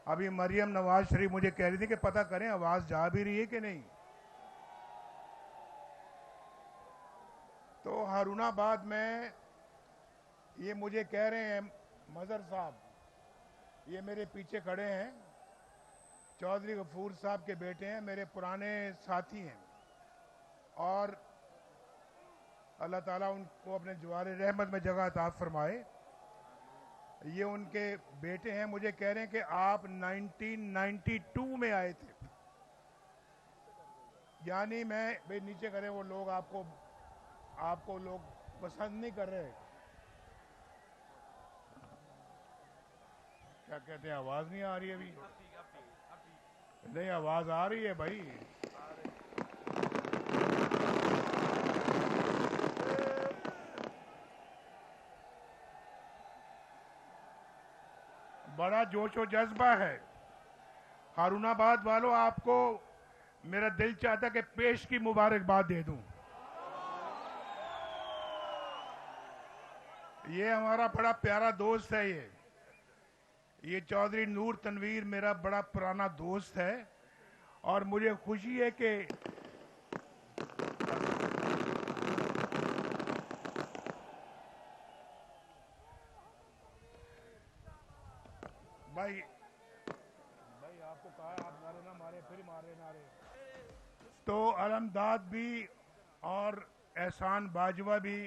अभी मरियम नवाज शरीफ मुझे कह रही थी कि पता करें आवाज जा भी रही है कि नहीं। तो हारूनाबाद में ये मुझे कह रहे हैं मजहर साहब, ये मेरे पीछे खड़े हैं, चौधरी गफूर साहब के बेटे हैं, मेरे पुराने साथी हैं और अल्लाह ताला उनको अपने जवार रहमत में जगह अता फरमाए। ये उनके बेटे हैं, मुझे कह रहे हैं कि आप 1992 में आए थे। यानी मैं भाई नीचे करें, वो लोग आपको आपको लोग पसंद नहीं कर रहे। क्या कहते हैं, आवाज नहीं आ रही है अभी? नहीं, आवाज आ रही है भाई। बड़ा जोश और जज्बा है। हारूनाबाद वालों, आपको मेरा दिल चाहता कि पेश की मुबारकबाद दे दूं। ये हमारा बड़ा प्यारा दोस्त है। ये चौधरी नूर तनवीर मेरा बड़ा पुराना दोस्त है और मुझे खुशी है कि भाई भाई आपको कहा आप नारे ना मारे, फिर मारे नारे। तो अलमदाद भी और एहसान बाजवा भी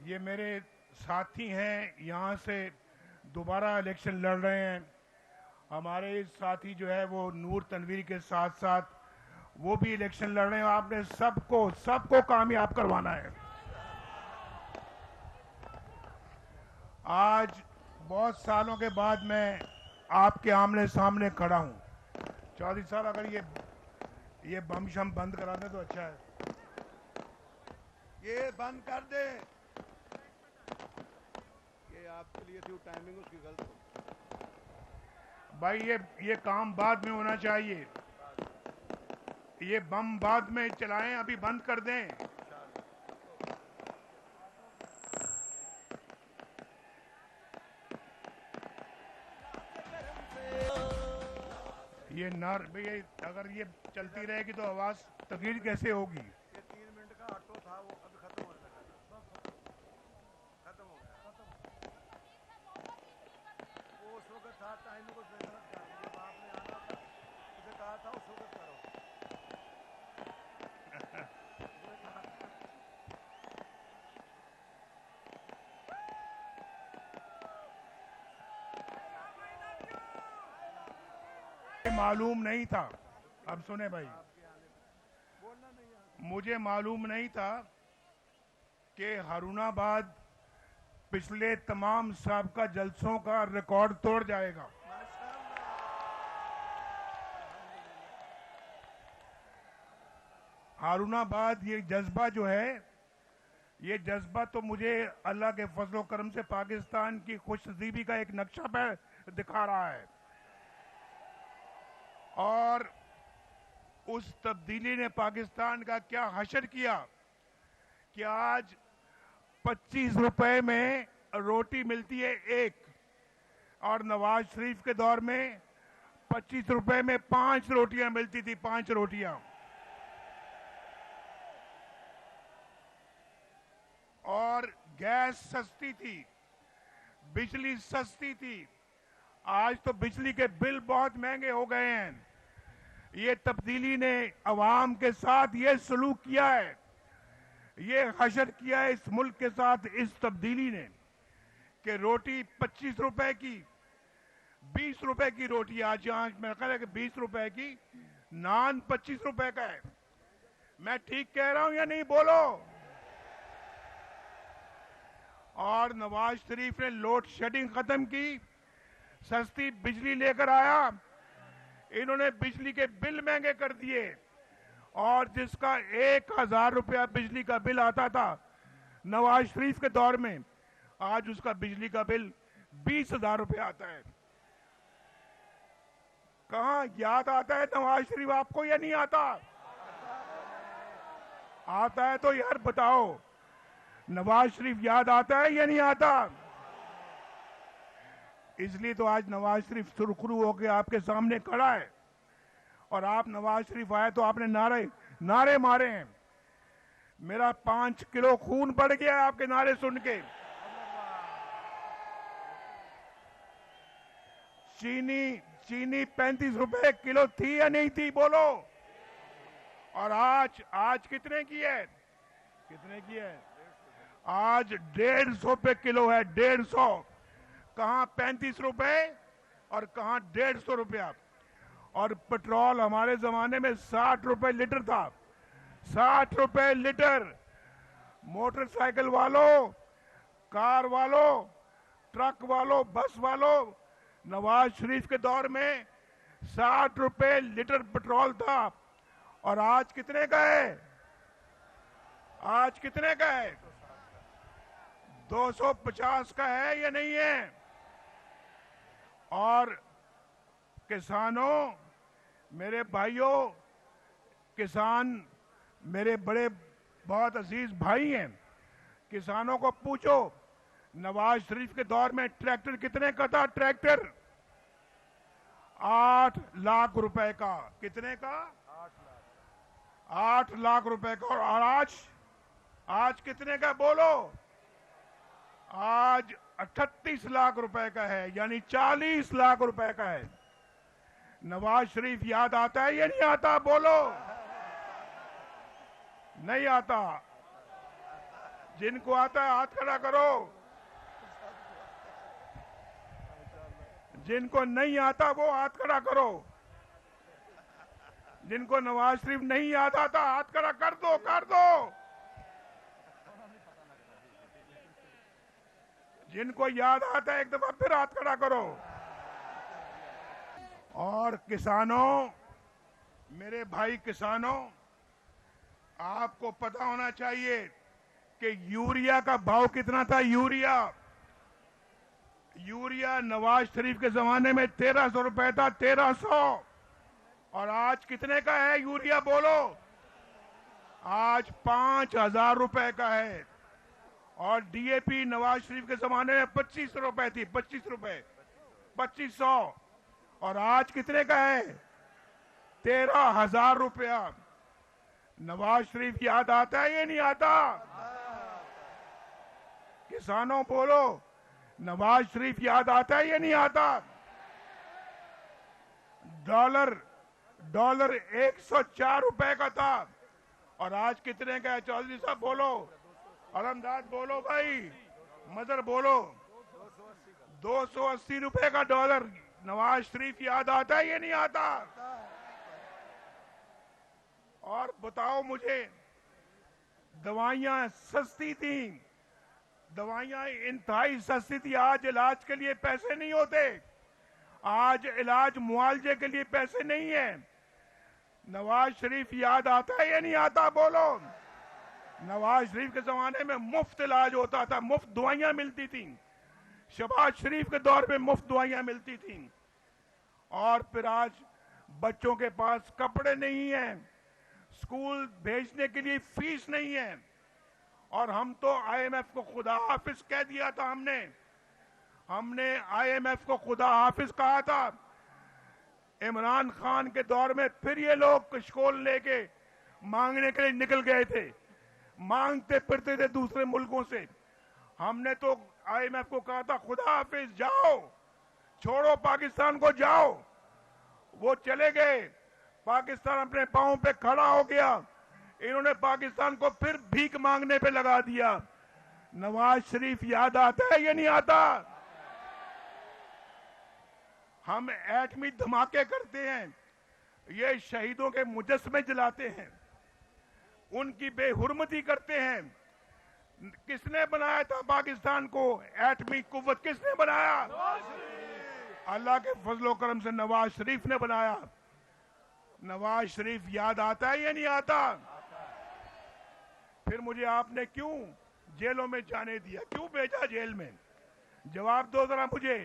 ये मेरे साथी हैं, यहाँ से दोबारा इलेक्शन लड़ रहे हैं। हमारे साथी जो है वो नूर तनवीर के साथ साथ वो भी इलेक्शन लड़ रहे हैं। आपने सबको सबको कामयाब करवाना है। आज बहुत सालों के बाद मैं आपके आमने सामने खड़ा हूं। चौधरी साहब, अगर ये बम शम बंद करा दें तो अच्छा है। ये बंद कर दे। ये आपके लिए जो टाइमिंग उसकी गलत हो। भाई ये काम बाद में होना चाहिए। ये बम बाद में चलाएं, अभी बंद कर दें। ये नार भैया, अगर ये चलती रहेगी तो आवाज तकलीफ कैसे होगी? ये 3 मिनट का ऑटो था, वो अब खत्म होने लगा। खत्म हो गया। वो उस वक्त था, टाइमिंग को गलत कर दी। जब आपने आना था, उसे कहा था उस वक्त करो। मालूम नहीं था। अब सुने भाई, बोलना नहीं। मुझे मालूम नहीं था कि हारूनाबाद पिछले तमाम साबका जलसों का रिकॉर्ड तोड़ जाएगा। हारूनाबाद ये जज्बा जो है, ये जज्बा तो मुझे अल्लाह के फजलो करम से पाकिस्तान की खुशनसीबी का एक नक्शा पर दिखा रहा है। और उस तब्दीली ने पाकिस्तान का क्या हशर किया कि आज 25 रुपए में रोटी मिलती है एक, और नवाज शरीफ के दौर में 25 रुपए में 5 रोटियां मिलती थी, 5 रोटियां। और गैस सस्ती थी, बिजली सस्ती थी। आज तो बिजली के बिल बहुत महंगे हो गए हैं। ये तब्दीली ने अवाम के साथ ये सलूक किया है, ये हशर किया है इस मुल्क के साथ इस तब्दीली ने कि रोटी 25 रुपए की, 20 रुपए की रोटी आज यहां मेरा ख्याल है कि 20 रुपए की, नान 25 रुपए का है। मैं ठीक कह रहा हूं या नहीं, बोलो? और नवाज शरीफ ने लोड शेडिंग खत्म की, सस्ती बिजली लेकर आया। इन्होंने बिजली के बिल महंगे कर दिए और जिसका 1000 रुपया बिजली का बिल आता था नवाज शरीफ के दौर में, आज उसका बिजली का बिल 20,000 रुपया आता है। कहां याद आता है नवाज शरीफ आपको या नहीं आता? आता है तो यार बताओ, नवाज शरीफ याद आता है या नहीं आता? इसलिए तो आज नवाज शरीफ सुरखरू होकर आपके सामने खड़ा है। और आप नवाज शरीफ आए तो आपने नारे मारे हैं। मेरा 5 किलो खून बढ़ गया है आपके नारे सुन के। चीनी 35 रुपए किलो थी या नहीं थी, बोलो। और आज कितने की है? आज 150 पे किलो है, 150। कहां 35 रुपए और कहां 150 रुपया। और पेट्रोल हमारे जमाने में 60 रुपए लीटर था, 60 रुपए लीटर। मोटरसाइकिल वालों, कार वालों, ट्रक वालों, बस वालों, नवाज शरीफ के दौर में 60 रुपए लीटर पेट्रोल था। और आज कितने का है? आज कितने का है? 250 का है या नहीं है? और किसानों, मेरे भाइयों, किसान मेरे बड़े बहुत अजीज भाई हैं। किसानों को पूछो, नवाज शरीफ के दौर में ट्रैक्टर कितने का था? ट्रैक्टर 8 लाख रुपए का। कितने का? 8 लाख रुपए का। और आज कितने का बोलो? आज 38 लाख रुपए का है, यानी 40 लाख रुपए का है। नवाज शरीफ याद आता है या नहीं आता, बोलो। नहीं आता। जिनको आता है हाथ खड़ा करो। जिनको नहीं आता वो हाथ खड़ा करो। जिनको नवाज शरीफ नहीं याद आता हाथ खड़ा कर दो, कर दो। जिनको याद आता है एक दफा फिर हाथ खड़ा करो। और किसानों, मेरे भाई किसानों, आपको पता होना चाहिए कि यूरिया का भाव कितना था। यूरिया नवाज शरीफ के जमाने में 1300 रुपए था, 1300। और आज कितने का है यूरिया, बोलो? आज 5000 रुपए का है। और डीएपी नवाज शरीफ के जमाने में 25 रुपए थी, 25 रुपए, 2500। और आज कितने का है? 13,000 रुपया। नवाज शरीफ याद आता है या नहीं आता? किसानों बोलो, नवाज शरीफ याद आता है या नहीं आता? डॉलर 104 रुपए का था और आज कितने का है? चौधरी साहब बोलो, अलमदाद बोलो, भाई मदर बोलो। 280 रुपए का डॉलर। नवाज शरीफ याद आता है या नहीं आता? और बताओ मुझे, दवाइयां सस्ती थी, दवाइयां इंतहाई सस्ती थी। आज इलाज के लिए पैसे नहीं होते, आज इलाज मुआवजे के लिए पैसे नहीं है। नवाज शरीफ याद आता है या नहीं आता, बोलो। नवाज शरीफ के जमाने में मुफ्त इलाज होता था, मुफ्त दवाइयां मिलती थी। शहबाज शरीफ के दौर में मुफ्त दवाइयां मिलती थी। और फिर आज बच्चों के पास कपड़े नहीं हैं, स्कूल भेजने के लिए फीस नहीं है। और हम तो आईएमएफ को खुदा हाफिज कह दिया था। हमने आईएमएफ को खुदा हाफिज कहा था। इमरान खान के दौर में फिर ये लोग कशकोल लेके मांगने के लिए निकल गए थे, मांगते फिरते थे दूसरे मुल्कों से। हमने तो आईएमएफ को कहा था खुदा हाफिज, जाओ, छोड़ो पाकिस्तान को, जाओ। वो चले गए, पाकिस्तान अपने पांव पे खड़ा हो गया। इन्होंने पाकिस्तान को फिर भीख मांगने पे लगा दिया। नवाज शरीफ याद आता है या नहीं आता? हम एटमी धमाके करते हैं, ये शहीदों के मुजस्समे जलाते हैं, उनकी बेहुरमती करते हैं। किसने बनाया था पाकिस्तान को? एटमी कुव्वत किसने बनाया? अल्लाह के फजलो करम से नवाज शरीफ ने बनाया। नवाज शरीफ याद आता है या नहीं आता? फिर मुझे आपने क्यों जेलों में जाने दिया, क्यों भेजा जेल में? जवाब दो जरा मुझे,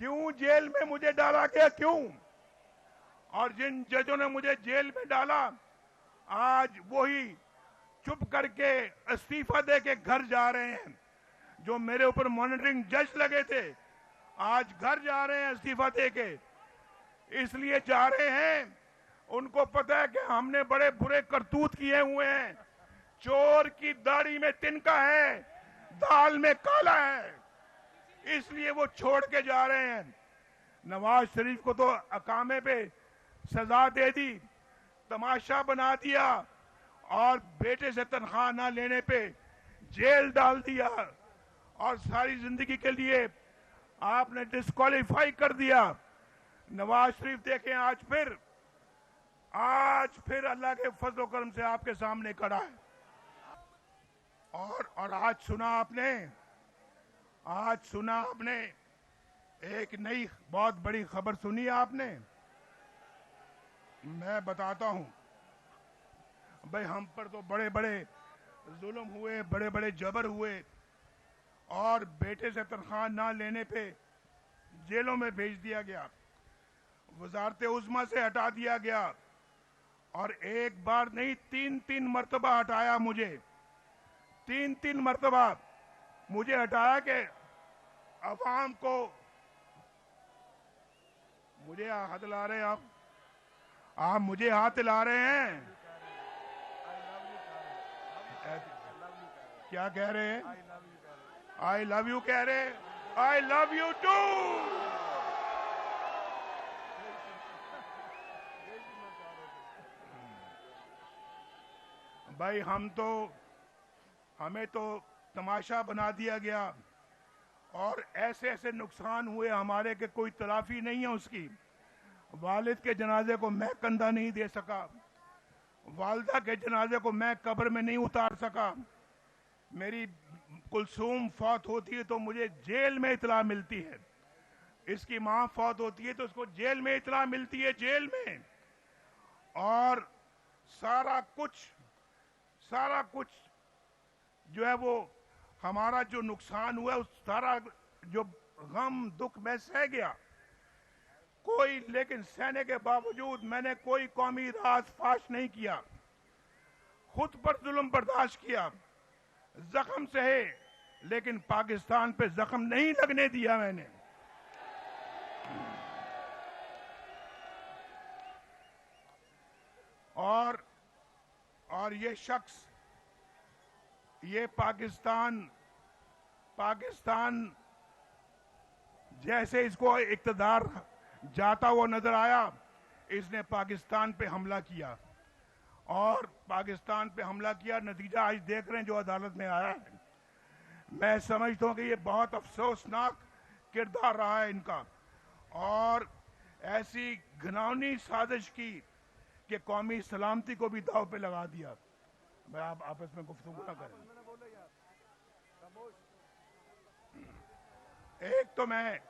क्यों जेल में मुझे डाला गया, क्यों? और जिन जजों ने मुझे जेल में डाला, आज वही चुप करके इस्तीफा दे के घर जा रहे हैं। जो मेरे ऊपर मॉनिटरिंग जज लगे थे, आज घर जा रहे हैं इस्तीफा देके, इसलिए जा रहे हैं उनको पता है कि हमने बड़े बुरे करतूत किए हुए हैं। चोर की दाढ़ी में तिनका है, दाल में काला है, इसलिए वो छोड़ के जा रहे हैं। नवाज शरीफ को तो अकामे पे सजा दे दी, तमाशा बना दिया और बेटे से तनख्वाह ना लेने पे जेल डाल दिया और सारी जिंदगी के लिए आपने डिस्क्वालीफाई कर दिया। नवाज शरीफ देखें आज फिर अल्लाह के फजल करम से आपके सामने खड़ा है। और आज सुना आपने एक नई बहुत बड़ी खबर सुनी आपने। मैं बताता हूं भाई, हम पर तो बड़े बड़े जुल्म हुए, बड़े बड़े जबर हुए और बेटे से तनख्वाह ना लेने पे जेलों में भेज दिया गया, वजारत उज़्मा से हटा दिया गया और एक बार नहीं 3-3 मरतबा हटाया मुझे, 3-3 मरतबा मुझे हटाया कि अवाम को। मुझे हाथ ला रहे हैं आप मुझे हाथ ला रहे हैं। क्या कह रहे हैं? आई लव यू कह रहे हैं। I love you too. भाई हमें तो तमाशा बना दिया गया और ऐसे ऐसे नुकसान हुए हमारे के कोई तलाफी नहीं है उसकी। वालिद के जनाजे को मैं कंधा नहीं दे सका, वालदा के जनाजे को मैं कब्र में नहीं उतार सका। मेरी कुलसूम फौत होती है तो मुझे जेल में इतला मिलती है, इसकी मां फौत होती है तो उसको जेल में इतला मिलती है, जेल में। और सारा कुछ जो है वो हमारा जो नुकसान हुआ उस सारा जो गम दुख में सह गया कोई, लेकिन सहने के बावजूद मैंने कोई कौमी राज फाश नहीं किया, खुद पर जुल्म बर्दाश्त किया, जख्म सहे, लेकिन पाकिस्तान पे जख्म नहीं लगने दिया मैंने। और ये शख्स, ये पाकिस्तान जैसे इसको इक्तदार जाता हुआ नजर आया, इसने पाकिस्तान पे हमला किया और पाकिस्तान पे हमला किया, नतीजा आज देख रहे हैं जो अदालत में आया है। मैं समझता हूं कि ये बहुत अफसोसनाक किरदार रहा है इनका और ऐसी घिनौनी साजिश की कि कौमी सलामती को भी दाव पे लगा दिया। मैं आप आपस में गुफ्तगू ना करें। एक तो मैं